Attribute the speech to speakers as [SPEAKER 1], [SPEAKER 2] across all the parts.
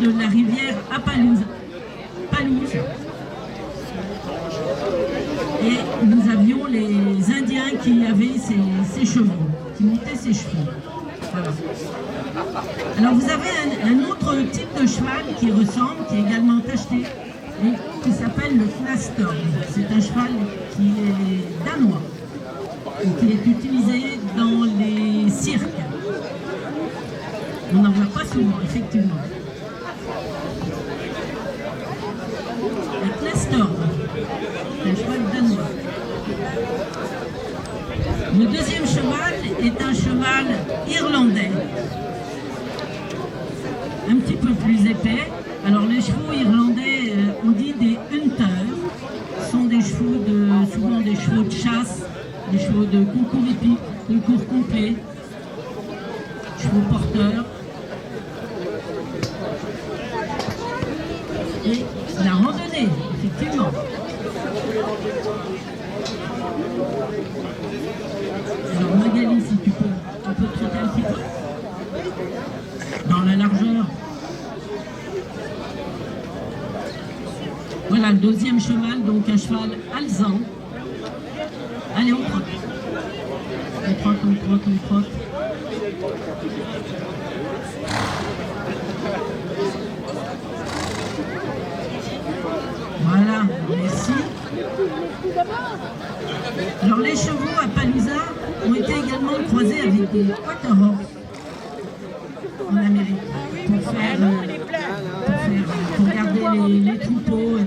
[SPEAKER 1] de la rivière Palouse. Et nous avions les Indiens qui avaient ces chevaux, qui montaient ces chevaux. Voilà. Alors vous avez un autre type de cheval qui ressemble, qui est également tacheté, et qui s'appelle le Clastorm. C'est un cheval qui est danois, et qui est utilisé dans les cirques. On n'en voit pas souvent, effectivement. Le Clastorm, un cheval danois. Le deuxième cheval est un cheval irlandais, un petit peu plus épais. Alors les chevaux irlandais, on dit des hunters, sont des chevaux souvent des chevaux de chasse, des chevaux de concours hippique, concours complet, chevaux porteurs. Et la randonnée, effectivement. Alors Magali, si tu peux, on peut trotter un petit peu dans la largeur. Voilà le deuxième cheval, donc un cheval alezan. Allez, on trotte. On trotte, on trotte, on trotte. Voilà, merci. Alors les chevaux à Palooza ont été également croisés avec des Quaterhorse en Amérique pour garder les troupeaux.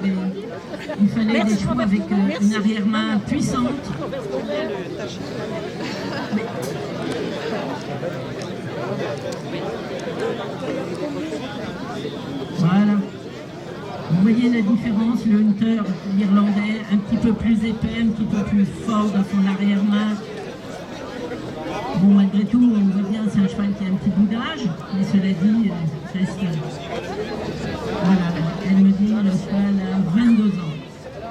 [SPEAKER 1] Il fallait des chevaux avec une arrière-main puissante. Voilà. Vous voyez la différence, le hunter, l'irlandais, un petit peu plus épais, un petit peu plus fort dans son arrière-main. Bon, malgré tout, on voit bien, c'est un cheval qui a un petit bout d'âge, mais cela dit, reste... Voilà, elle me dit, le cheval a 22 ans.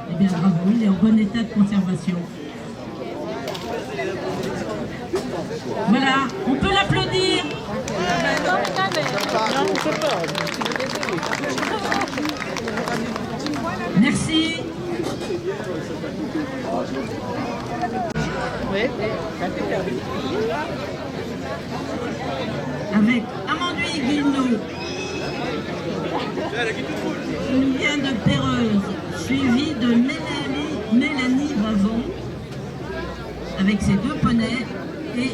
[SPEAKER 1] Eh bien, bravo, il est en bon état de conservation. Voilà, on peut l'applaudir. Merci. Avec Amandine Guilnaud, qui nous vient de Péreuse, suivi de Mélanie Bavon, avec ses deux poneys, et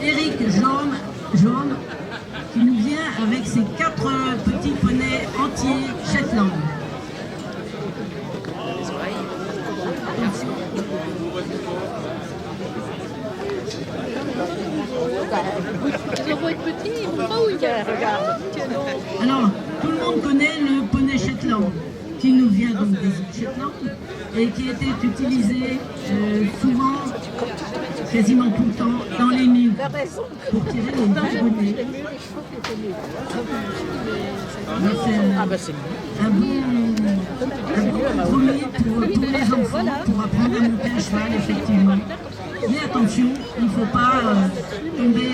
[SPEAKER 1] Éric Jaune, qui nous vient avec ses 4 petits poneys entiers Shetland. Merci.
[SPEAKER 2] Ils vont être petits, ils vont pas où ils regarde.
[SPEAKER 1] Alors, tout le monde connaît le poney Shetland, qui nous vient donc des îles Shetland et qui était utilisé souvent, quasiment tout le temps, dans les mines pour tirer les dragonnets. C'est un bon compromis pour les enfants, pour apprendre à monter un cheval, effectivement. Mais attention, il ne faut pas tomber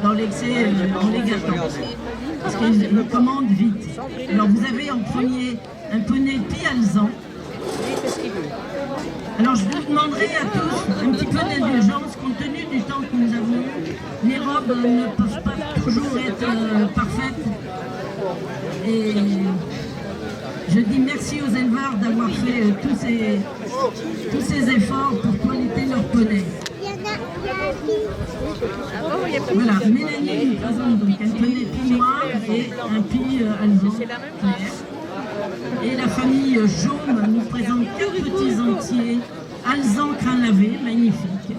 [SPEAKER 1] dans l'excès en les gâtant, parce qu'ils commandent vite. Alors vous avez en premier un poney Pialzan. Alors je vous demanderai à tous un petit peu d'indulgence compte tenu du temps que nous avons. Les robes ne peuvent pas toujours être parfaites. Et je dis merci aux éleveurs d'avoir fait tous ces efforts pour toiletter leur poney. Voilà, Mélanie nous présente donc un poney pie noir et un pie alezan clair. Et la famille Jaune nous présente 4 petits entiers alezan crin lavé, magnifiques.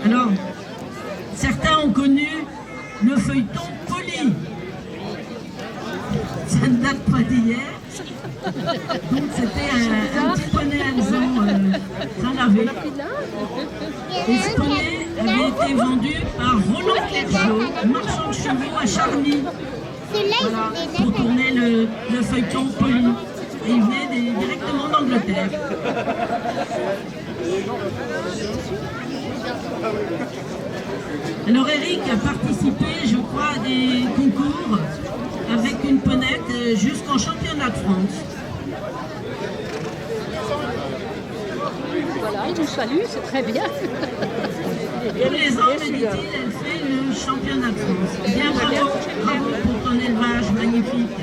[SPEAKER 1] Alors, certains ont connu le feuilleton Poli. Ça ne date pas d'hier. Donc c'était un petit poney alezan crin lavé. Et ce poney avait été vendu par Roland Clergeau, marchand de chevaux à Charny. Voilà, pour tourner le feuilleton Poli. Et il venait directement d'Angleterre. Alors Eric a participé, je crois, à des concours avec une ponette jusqu'en championnat de France.
[SPEAKER 2] Voilà, il nous salue, c'est très bien.
[SPEAKER 1] Tous les ans, me dit-il, elle fait le championnat de France. Bien, bravo, bravo pour ton élevage magnifique.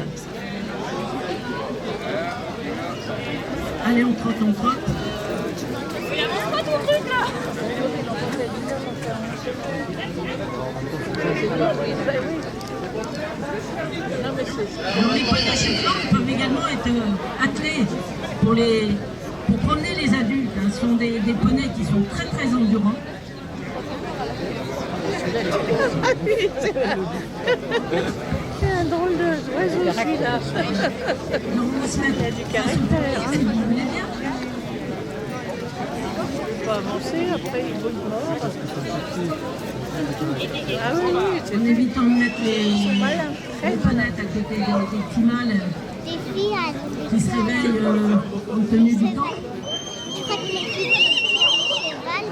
[SPEAKER 1] Allez, on trotte, on trotte.
[SPEAKER 2] Il avance pas ton truc là.
[SPEAKER 1] Alors les poneys cheflantes peuvent également être attelés pour promener les adultes. Hein. Ce sont des poneys qui sont très très endurants.
[SPEAKER 2] C'est un drôle d'oiseau celui-là.
[SPEAKER 1] Alors on va se mettre
[SPEAKER 2] Il a du caractère.
[SPEAKER 1] si vous voulez bien.
[SPEAKER 2] Il faut avancer, après il faut une mort. Ah oui,
[SPEAKER 1] En évitant de mettre les ponettes à côté des petits mâles
[SPEAKER 3] Des filles,
[SPEAKER 1] qui se réveillent compte tenu du temps.
[SPEAKER 3] je crois que les filles du cheval,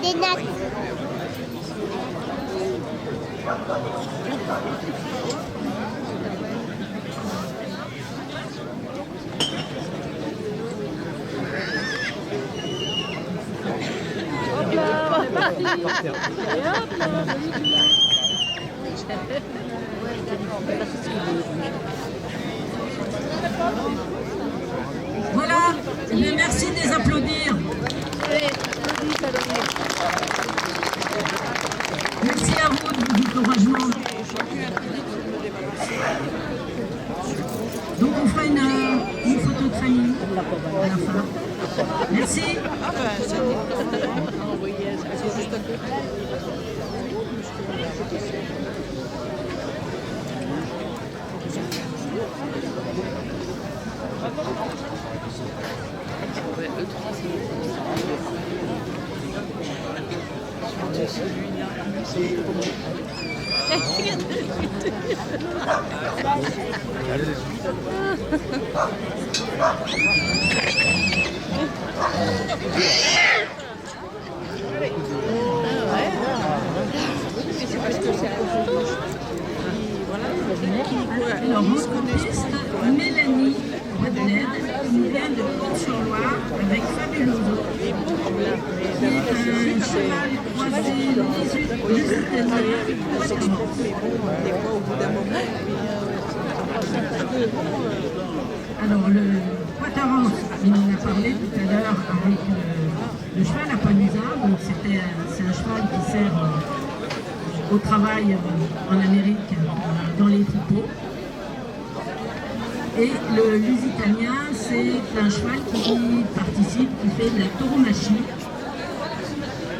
[SPEAKER 3] des nattes.
[SPEAKER 2] hop là, on est parti. Et hop là,
[SPEAKER 1] Voilà, eh bien, merci de les applaudir. Merci à vous de vos encouragements. Donc on fera une photo de famille à la fin. Merci. Alors, mon copiste, Mélanie Madeleine, qui vient de Côte-sur-Loire avec Fabuloso, qui est un cheval croisé lusitanien. Alors, le Quattarance, il en a parlé tout à l'heure avec le cheval à Palisa. Donc, c'est un cheval qui sert au travail en Amérique, dans les troupeaux. Et le Lusitanien, c'est un cheval qui participe, qui fait de la tauromachie.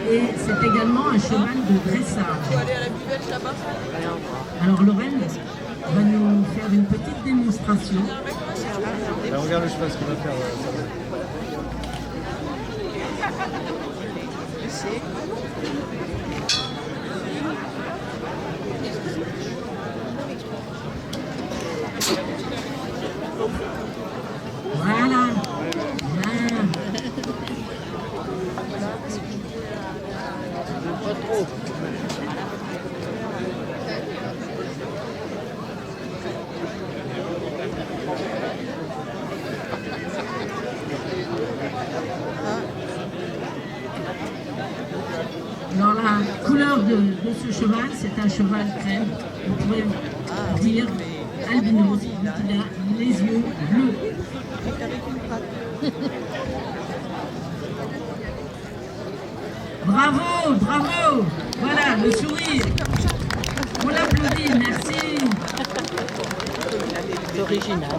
[SPEAKER 1] Et c'est également un cheval de dressage. Alors Lorraine va nous faire une petite démonstration.
[SPEAKER 4] Là, regarde le cheval, ce qu'il va faire.
[SPEAKER 1] Voilà. Voilà. Alors la couleur de ce cheval, c'est un cheval crème. On pourrait dire albinos, il a les yeux bleus. Bravo, bravo. Voilà, le sourire. On l'applaudit, merci.
[SPEAKER 2] C'est original.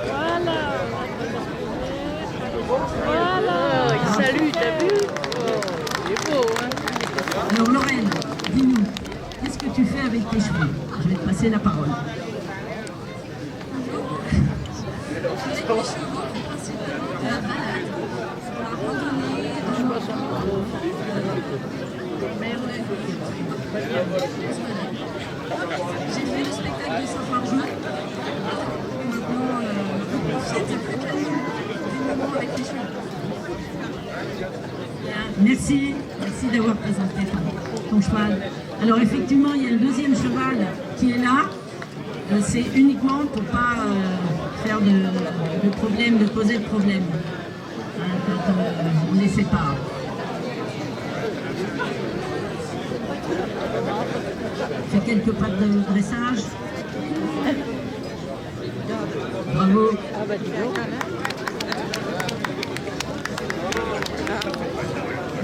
[SPEAKER 2] Voilà. Voilà. Il salue, t'as vu? Il est beau, hein?
[SPEAKER 1] Alors Lorraine, dis-nous, qu'est-ce que tu fais avec tes chevaux? Je vais te passer la parole.
[SPEAKER 5] J'ai fait le spectacle de Saint-Fargeau. Maintenant, je profite du moment avec les chevaux.
[SPEAKER 1] Merci, merci. Merci d'avoir présenté ton cheval. Alors effectivement, il y a le deuxième cheval qui est là. C'est uniquement pour ne pas faire de problème, de poser de problème quand on les sépare. Fait quelques pas de dressage. Bravo.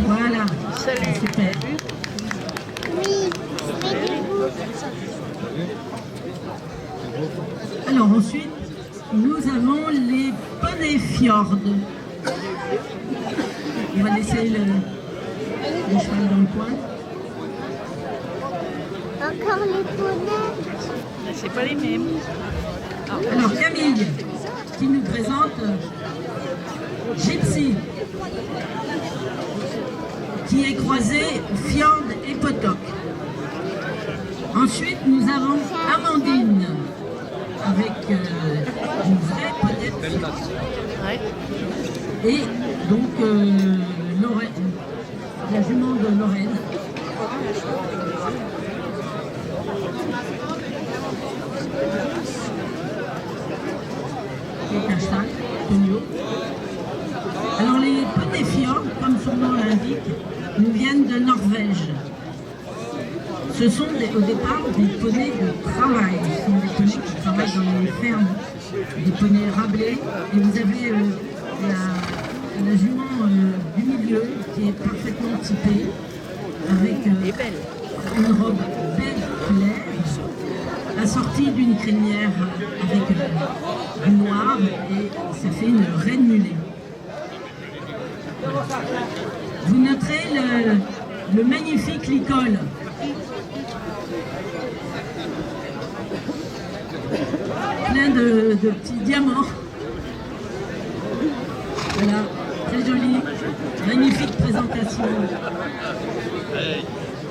[SPEAKER 1] Voilà.
[SPEAKER 2] Salut.
[SPEAKER 1] Super.
[SPEAKER 3] Oui, je fais du coup.
[SPEAKER 1] Alors ensuite, nous avons les poneys fjord. On va laisser le cheval dans le coin.
[SPEAKER 3] Encore les poneys.
[SPEAKER 2] C'est pas les mêmes.
[SPEAKER 1] Alors Camille, qui nous présente Gypsy, qui est croisé Fjord et Potok. Ensuite, nous avons Amandine, avec une vraie poney.
[SPEAKER 2] Ouais.
[SPEAKER 1] Et donc Lorraine, la jument de Lorraine. Qui est un cheval, Tonio. Alors les poneys fjord, comme son nom l'indique, nous viennent de Norvège. Ce sont au départ des poneys de travail. Ce sont des poneys qui travaillent dans les fermes, des poneys rablés. Et vous avez la jument du milieu qui est parfaitement typée, avec une robe beige claire, assortie d'une crinière avec du noir, et ça fait une reine mulet. Vous noterez le magnifique licol. Plein de petits diamants. Voilà, très joli, magnifique présentation.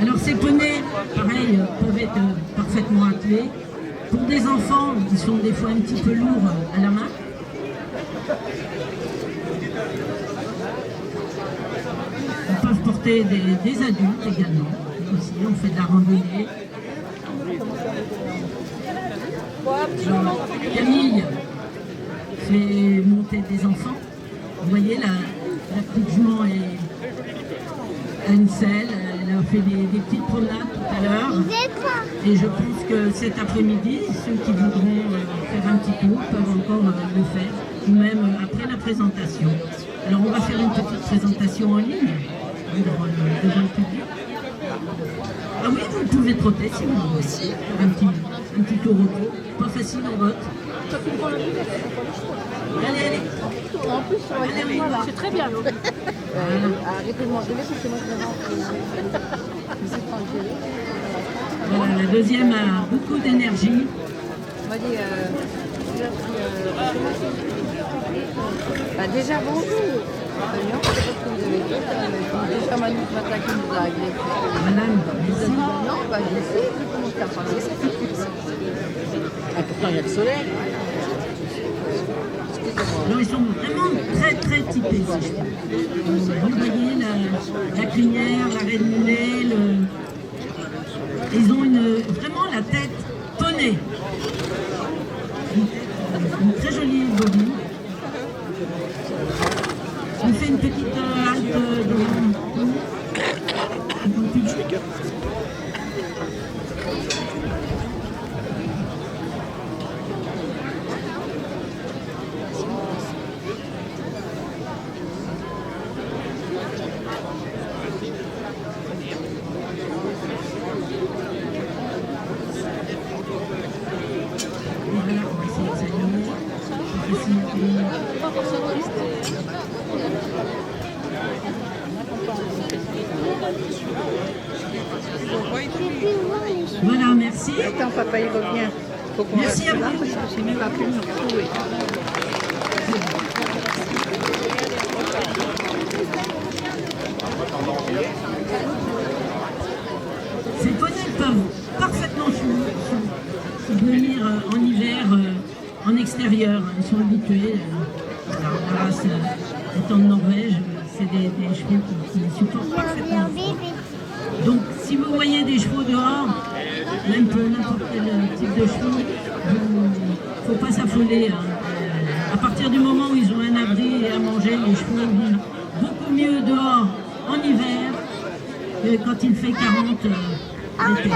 [SPEAKER 1] Alors ces poneys, pareil, peuvent être parfaitement attelés. Pour des enfants qui sont des fois un petit peu lourds à la main. Ils peuvent porter des adultes également. Aussi, on fait de la randonnée. Alors, Camille fait monter des enfants. Vous voyez, la petite jument a une selle, elle a fait des petites promenades tout à l'heure. Et je pense que cet après-midi, ceux qui voudront faire un petit tour peuvent encore le faire, ou même après la présentation. Alors on va faire une petite présentation en ligne devant le public. Ah oui, vous pouvez trotter si vous voulez. Faire un petit tour autour. Pas facile en vote. Allez.
[SPEAKER 2] En plus, c'est très bien.
[SPEAKER 5] Arrêtez de manger, parce que moi je vais rentrer.
[SPEAKER 1] Voilà, la deuxième a beaucoup d'énergie.
[SPEAKER 5] On m'a dit, déjà bonjour. Non, je sais pas ce que vous avez dit. Déjà Manu ce matin qui nous a agressé.
[SPEAKER 1] Madame, merci.
[SPEAKER 5] Non, je sais, je commence à parler. Ah, pourtant il y a le soleil. Excusez-moi.
[SPEAKER 1] Alors ils sont vraiment très très typés ces chevaux. Vous voyez la crinière, la reine mulet, ils ont vraiment la tête poney. Une très jolie body. On fait une petite halte devant le public. Voilà, on va essayer de s'aligner. Voilà, merci.
[SPEAKER 2] Attends, papa, il revient. Faut qu'on
[SPEAKER 1] Merci à vous.
[SPEAKER 2] parce que c'est même pas pu nous retrouver.
[SPEAKER 1] Ces poneys peuvent parfaitement venir en hiver en extérieur. Ils sont habitués. La race étant de Norvège, c'est des chevaux qui supportent parfaitement le froid. Donc si vous voyez des chevaux dehors, même pour n'importe quel type de chevaux, il ne faut pas s'affoler. Hein. À partir du moment où ils ont un abri et à manger, les chevaux vivent beaucoup mieux dehors en hiver que quand il fait 40 l'été.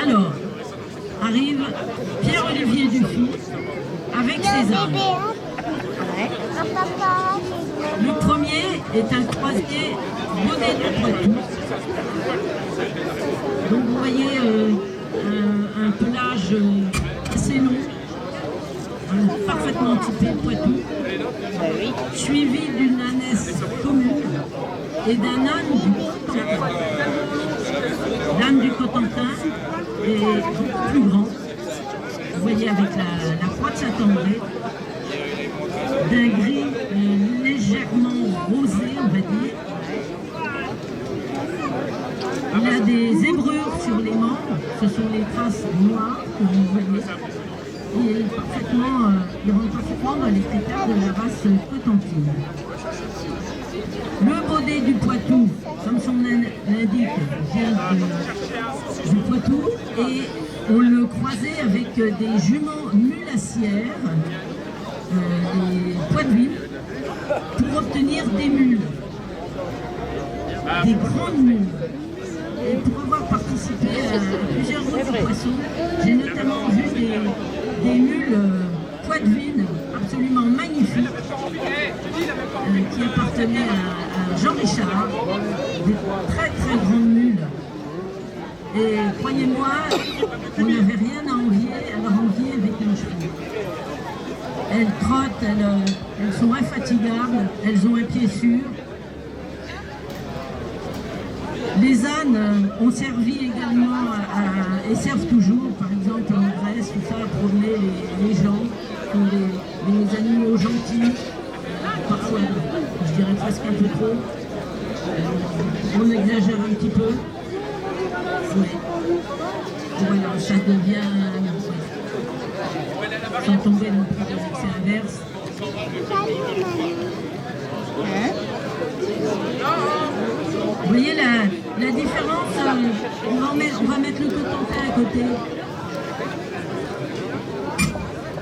[SPEAKER 1] Alors, arrive Pierre-Olivier Dufy avec ses ânes. Le premier est un croisé bonnet de Poitou. Donc vous voyez un pelage assez long, parfaitement typé Poitou, suivi d'une ânesse commune et d'un âne du Cotentin. L'âne du Cotentin est beaucoup plus grand. Vous voyez avec la croix de Saint-André, d'un gris légèrement rosé, on va dire. Il a des zébrures sur les membres, ce sont les traces noires que vous voyez. Il rentre parfaitement dans les critères de la race cotentine. Le baudet du Poitou, comme son nom l'indique, vient du Poitou et on le croisait avec des juments mulassières, des poitevines, pour obtenir des mules, des grandes mules. Et pour avoir participé à plusieurs autres poissons, j'ai notamment vu des mules poitevines absolument magnifiques qui appartenaient à Jean Richard, des très très grandes mules. Et croyez-moi, on n'avait rien à envier à leur envier avec un chevaux. Elles trottent, elles sont infatigables, elles ont un pied sûr. Les ânes ont servi également et servent toujours, par exemple en Grèce, tout ça, à promener les gens, les animaux gentils, parfois, je dirais presque un peu trop. On exagère un petit peu. Oui. Voilà, ça devient, sans tomber non plus dans l'excès inverse. Vous voyez la différence, on va mettre le Cotentin à côté.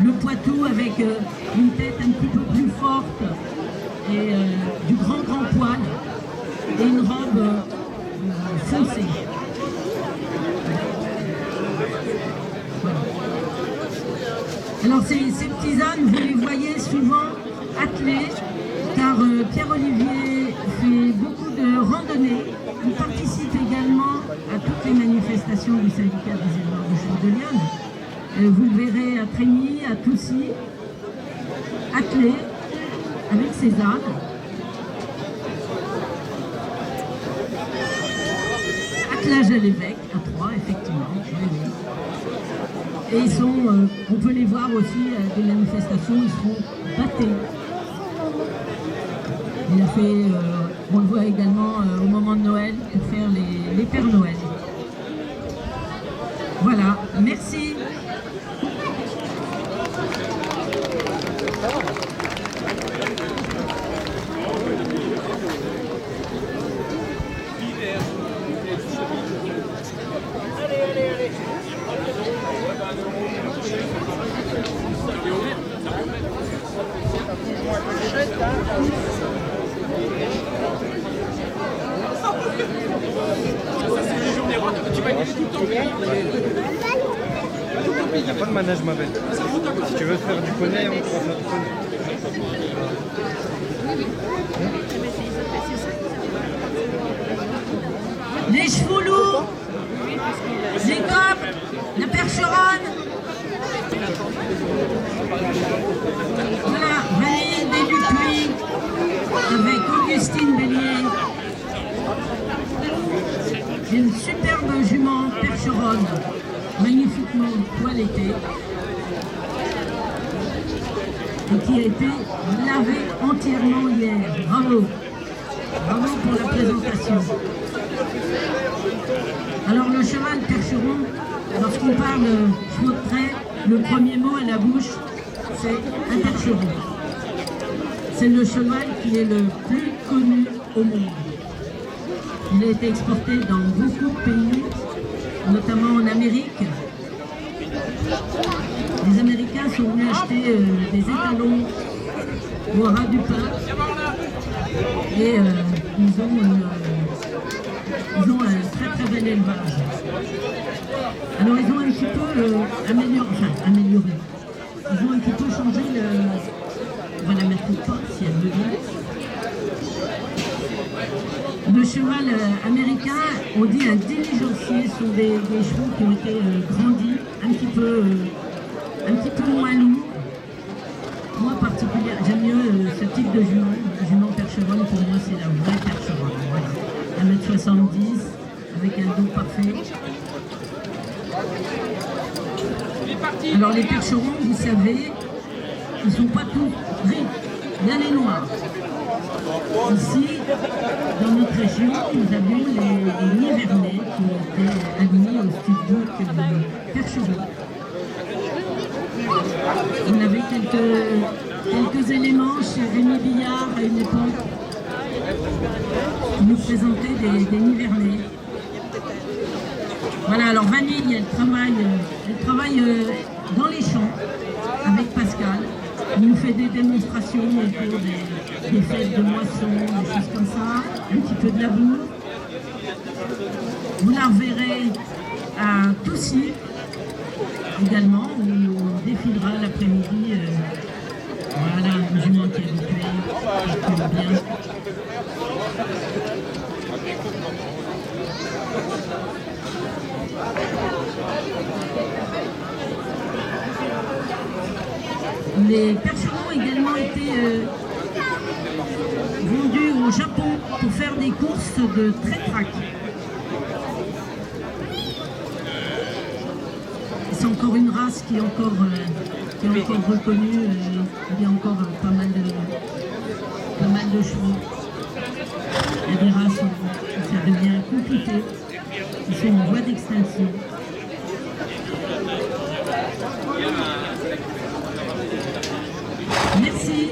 [SPEAKER 1] Le Poitou avec une tête un petit peu plus forte et du grand poil et une robe foncée. Voilà. Alors ces petits ânes, vous les voyez souvent attelés, car Pierre-Olivier fait beaucoup de randonnées. Il participe également à toutes les manifestations du syndicat des éleveurs de chevaux de Lyon. Vous le verrez à Trémy, à Toussy, attelé avec ses ânes. Attelage à l'évêque, à Troyes, effectivement. Et ils sont, on peut les voir aussi à des manifestations, ils seront battés. Il a fait, on le voit également au moment de Noël, pour faire les Pères Noël. Voilà, merci.
[SPEAKER 4] Il n'y a pas de manège, ma belle. Si tu veux faire du poney, on peut faire du poney.
[SPEAKER 1] Les chevaux lourds, les gobes, la percheronne. Voilà, Valérie Desdupuis avec Augustine Bélier. J'ai une superbe jument percheronne, magnifiquement toilettée, et qui a été lavée entièrement hier. Bravo! Bravo pour la présentation. Alors le cheval percheron, lorsqu'on parle chevaux de trait, le premier mot à la bouche, c'est un percheron. C'est le cheval qui est le plus connu au monde. Il a été exporté dans beaucoup de pays, notamment en Amérique. Les Américains sont venus acheter des étalons au ras du pain et ils ont un très très bel élevage. Alors ils ont un petit peu amélioré. Ils ont un petit peu changé le... On va la mettre au pot si elle veut bien. Le cheval américain, on dit un diligencier, sont des chevaux qui ont été grandis, un petit peu moins lourds. Moi particulièrement, j'aime mieux ce type de jument percheronne. Pour moi c'est la vraie percheronne. Voilà. 1m70 avec un dos parfait. Alors les percherons, vous savez, ils ne sont pas tous gris, il y a les noirs. Ici, dans notre région, nous avions les Nivernais qui étaient admis au studio de percherons. On avait quelques éléments chez Rémi Billard à une époque qui nous présentaient des Nivernais. Voilà, alors Vanille, elle travaille dans les champs avec Pascal. Il nous fait des démonstrations autour des fêtes de moisson, des choses comme ça, un petit peu de labour. Vous la reverrez à Toussy également, où on défilera l'après-midi. Voilà, une jument qui est habituée, qui aime bien. Les percherons ont également été vendus au Japon pour faire des courses de trait-track. C'est encore une race qui est encore reconnue. Il y a encore pas mal de chevaux. Il y a des races où ça devient compliqué, qui sont en voie d'extinction. Merci.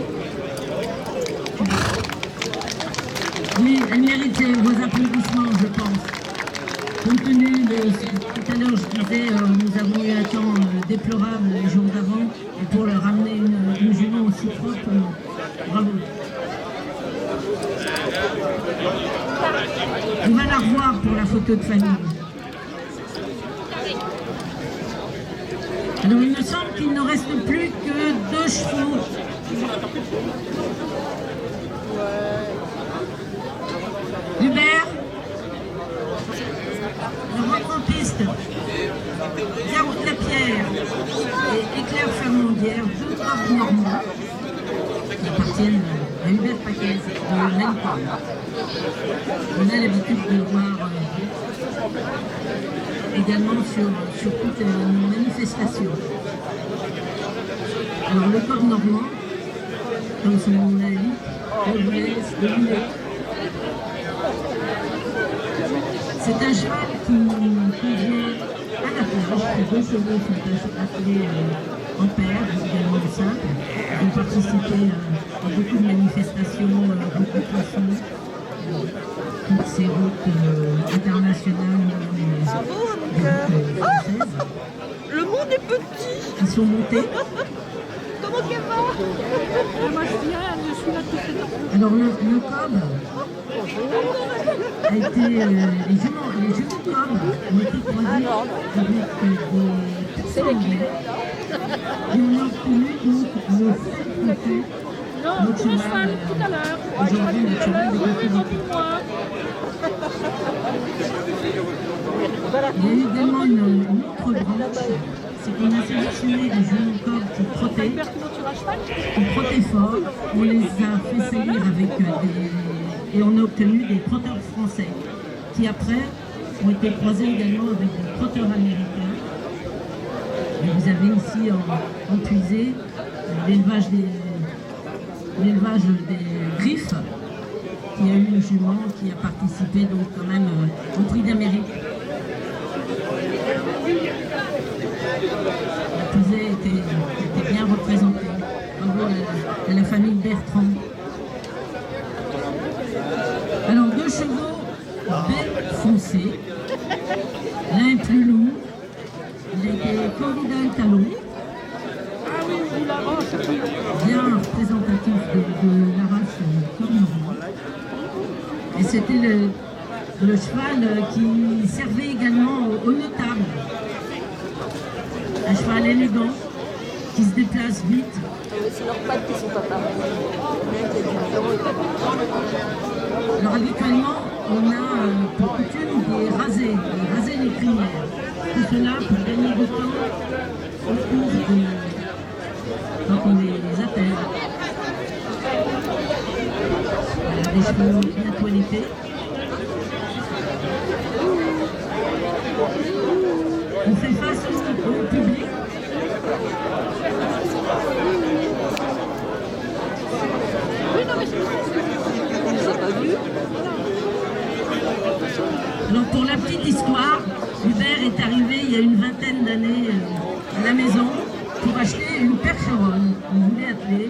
[SPEAKER 1] Oui, elle méritait vos applaudissements, je pense. Compte tenu de... Tout à l'heure, je disais, nous avons eu un temps déplorable les jours d'avant, et pour leur ramener une jument aussi propre, bravo. On va la revoir pour la photo de famille. Alors, il me semble qu'il ne reste plus que 2 chevaux. Hubert, le reprend-piste, Garou de la Pierre et Éclair Fermandière, 2 braves normands qui appartiennent à Hubert Paquet de l'Alpine. On a l'habitude de le voir également sur toutes les manifestations. Alors le corps normand, comme son nom l'indique, on vous laisse deviner. C'est un cheval qui vient à la plage. Les 2 chevaux sont appelés en paire, également simples. Ils ont participé à beaucoup de manifestations, beaucoup de façons. Toutes ces routes internationales françaises.
[SPEAKER 2] Le monde est petit.
[SPEAKER 1] Ils sont montés.
[SPEAKER 2] Comment qu'elle va? Moi je dis rien, je suis là tout le temps.
[SPEAKER 1] Alors le cob a été, les jumeaux cob ont été croisés avec des poussins anglais. Et on a obtenu donc le fait côté.
[SPEAKER 2] Non,
[SPEAKER 1] Notre
[SPEAKER 2] cheval
[SPEAKER 1] cheval,
[SPEAKER 2] tout à l'heure.
[SPEAKER 1] aujourd'hui, notre cheval de
[SPEAKER 2] Plus
[SPEAKER 1] représenter.
[SPEAKER 2] moi.
[SPEAKER 1] Il y a eu également une autre branche, c'est qu'on a sélectionné des juments cob qui trottaient fort. On les a fait saillir avec et on a obtenu des trotteurs français qui après ont été croisés également avec des trotteurs américains. Et vous avez ici en puisée l'élevage des griffes. Il y a eu une jument qui a participé donc quand même au prix d'Amérique. La puisée était bien représentée. Bravo à la famille Bertrand. Alors 2 chevaux était Corrida et Talon, bien représentatif de la race Cornigeon. Et c'était le cheval qui servait également aux notables. Un cheval élégant, qui se déplace vite.
[SPEAKER 2] C'est leurs pattes qui sont pas pareilles.
[SPEAKER 1] Alors habituellement, on a pour coutume des raser les crinières. Tout cela pour gagner du temps au cours de quand on les appelle. Voilà, des cheveux bien toilettés. On fait face au public. Alors pour la petite histoire, Hubert est arrivé il y a une vingtaine d'années à la maison pour acheter une percheronne. Il voulait atteler,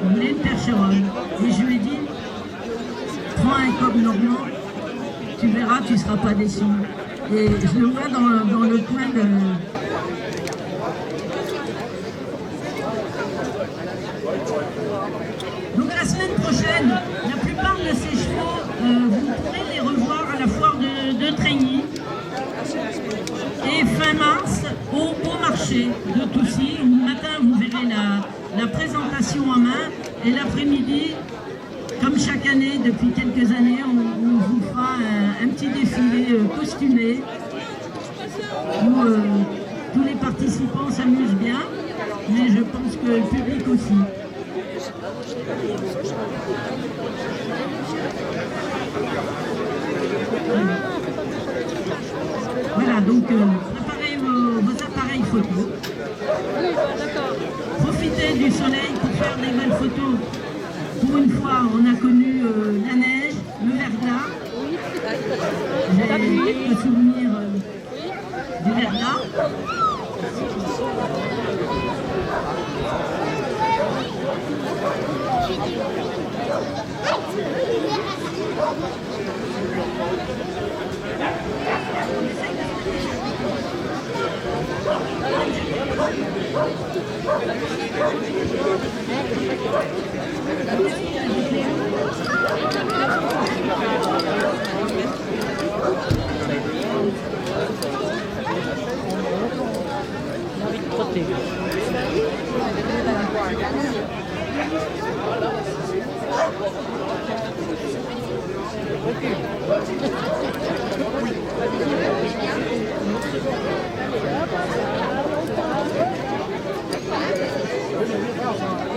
[SPEAKER 1] il voulait une percheronne. Et je lui ai dit, prends un coq normand, tu verras, tu ne seras pas déçu. Et je le vois dans le coin de... Donc la semaine prochaine, la plupart de ces chevaux, vous pourrez les revoir à la foire de Trégny. Et fin mars, au marché de Toussy, où le matin vous verrez la présentation en main. Et l'après-midi, comme chaque année, depuis quelques années, on vous fera un petit défilé costumé où tous les participants s'amusent bien, mais je pense que le public aussi. Voilà, donc préparez vos appareils photo. Profitez du soleil pour faire des belles photos. Pour une fois, on a connu la neige, le verglas. J'ai quelques souvenirs du verglas.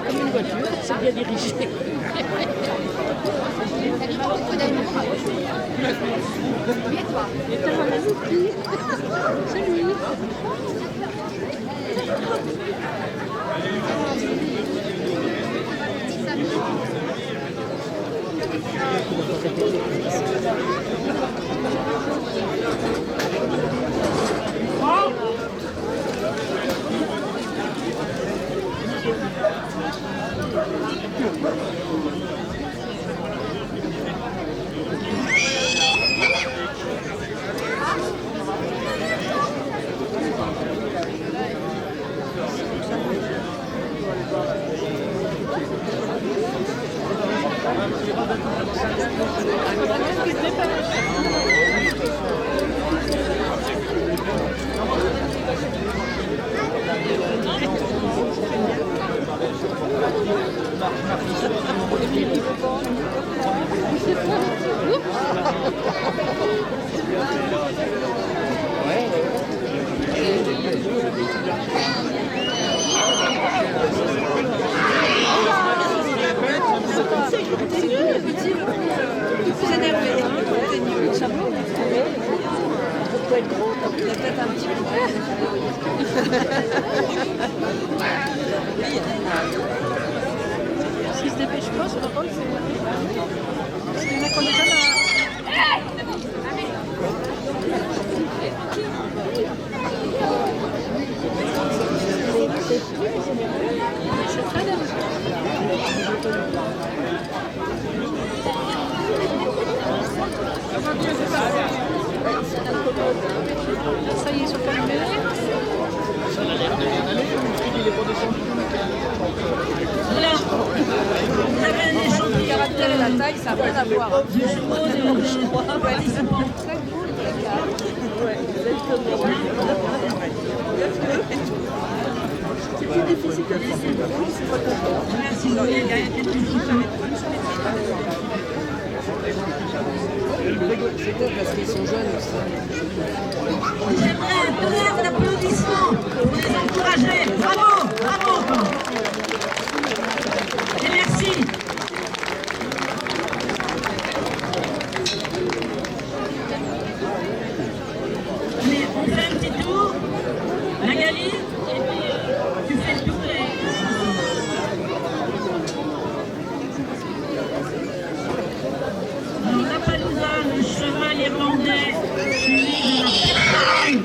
[SPEAKER 2] Comme une voiture, c'est bien dirigé. Salut. S'il se dépêche pas, ça va pas le faire. Parce qu'il y en a qu'on est jamais ça y est, ils sont pas allumés.
[SPEAKER 1] Voilà. Vous avez un
[SPEAKER 5] Le
[SPEAKER 1] échantillon
[SPEAKER 5] caractère et la taille, ça n'a rien à voir.
[SPEAKER 1] de chevaux de participants.
[SPEAKER 5] Très cool, très calme. Ouais, exactement.
[SPEAKER 1] Voilà, si vous voulez, il y a quelque chose à mettre.
[SPEAKER 5] C'est peut-être parce qu'ils sont jeunes aussi.
[SPEAKER 1] J'aimerais un tonnerre d'applaudissements pour les encourager. Bravo, bravo encore. Et merci. Allez, on fait un petit tour. Magali, et puis tu fais le tour. Alors, la Palouza, le cheval irlandais, suivi de la Pertaline.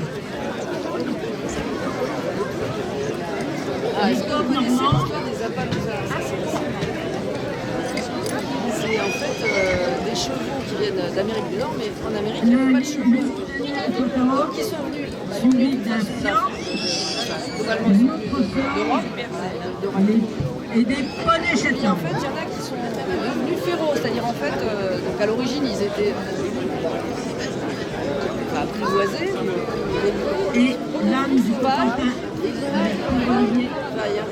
[SPEAKER 5] Ah, est-ce que vous connaissez l'histoire des Appaloosas? C'est en fait des chevaux qui viennent d'Amérique du Nord, mais en Amérique, il n'y avait pas de chevaux. Donc ils sont venus
[SPEAKER 1] Suivi d'un fiat,
[SPEAKER 5] globalement
[SPEAKER 1] d'une autre
[SPEAKER 5] d'Europe.
[SPEAKER 1] et des poneys
[SPEAKER 5] Et en
[SPEAKER 1] shetland.
[SPEAKER 5] fait, il y en a qui sont devenus féroces, c'est-à-dire en fait, donc à l'origine, ils étaient apprivoisés,
[SPEAKER 1] Et l'âme du Cotentin.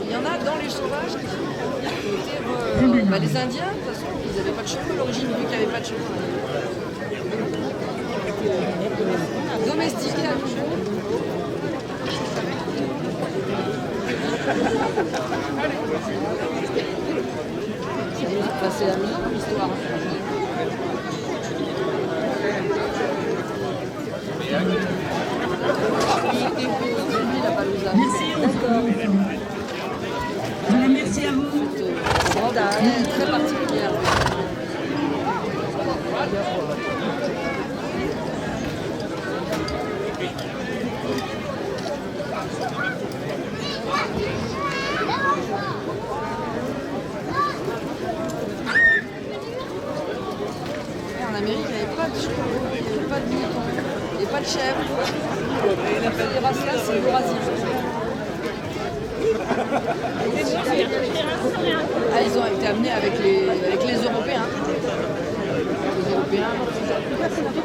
[SPEAKER 5] il y en a dans les sauvages qui étaient les Indiens, de toute façon, ils n'avaient pas de chevaux à l'origine, vu qu'il n'y avait pas de chevaux. Domestiqués à nouveau. C'est amusant l'histoire.
[SPEAKER 1] Merci, on se retrouve. Voilà, merci à vous.
[SPEAKER 5] Grande très particulière. En Amérique, il n'y avait pas de chevaux, il n'y avait pas de moutons, il n'y avait pas de chèvres. Ces races-là, c'est l'Eurasie. Ah, ils ont été amenés avec les Européens. Les Européens,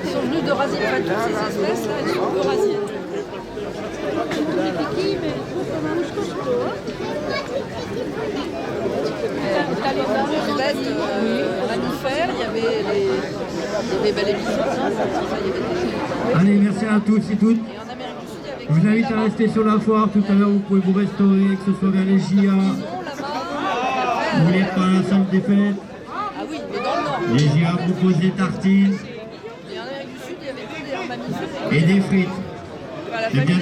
[SPEAKER 5] ils sont venus d'Eurasie. En fait, toutes ces espèces-là, elles sont eurasiennes. Les bêtes mammifères, il y avait les bisons,
[SPEAKER 6] Allez, merci à tous et toutes.
[SPEAKER 5] et en Amérique du Sud, il y avait
[SPEAKER 6] Je vous invite à rester sur la foire. Tout à l'heure, vous pouvez vous restaurer, que ce soit vers les JA. Vous voulez pas à la salle des fêtes.
[SPEAKER 5] Ah oui, mais dans le Nord.
[SPEAKER 6] Les JA proposent des tartines
[SPEAKER 5] Et en Amérique du Sud, il y avait que des mammifères.
[SPEAKER 6] et des frites.
[SPEAKER 5] Voilà,
[SPEAKER 6] C'est bien de